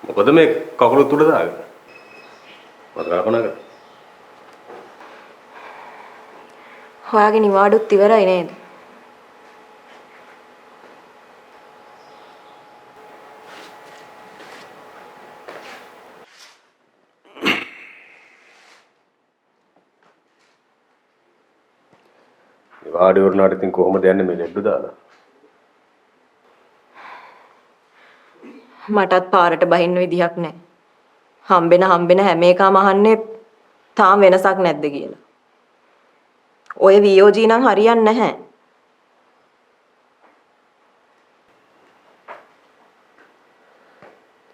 මොකද මේ කකුලත් උඩ දාගෙන මම කල්පනා කරා හොයාගේ නිවාඩුත් ඉවරයි නේද? වාඩි වුණාට ඉතින් කොහොමද යන්නේ මේ ලෙඩ්ඩු දාලා? මටත් පාරට බහින්න විදිහක් නැහැ. හම්බෙන හැම එකම අහන්නේ තාම වෙනසක් නැද්ද කියලා. ඔය VOG නම් හරියන්නේ නැහැ.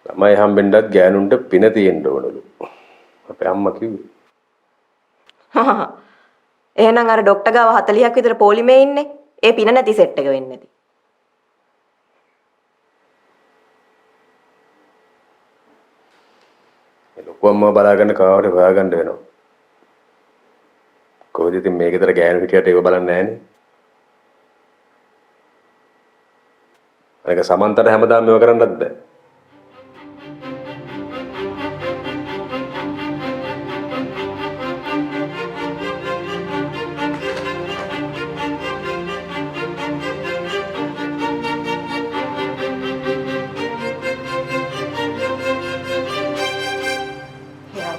ළමයි හම්බෙන්නත් ගෑනුන්ට පින තියෙන්න ඕනලු. අපේ අම්මා කිව්වේ. එහෙනම් අර ડોක්ටර් ගාව 40ක් විතර පොලිමේ ඉන්නේ. ඒ පින නැති සෙට් එක වෙන්නේ නැති. ඒ ලොකු අම්මා බලාගන්න කාවට හොයාගන්න වෙනවා. කොහොමද ඉතින් මේකතර ගෑනු හිටියට ඒව බලන්නේ නැහනේ. අනික සමන්තට හැමදාම මේව කරන්නත් බෑ.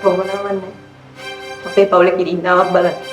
කොහොමනවන්නේ අපේ පවුලේ කිරින්නාවක් බලන්න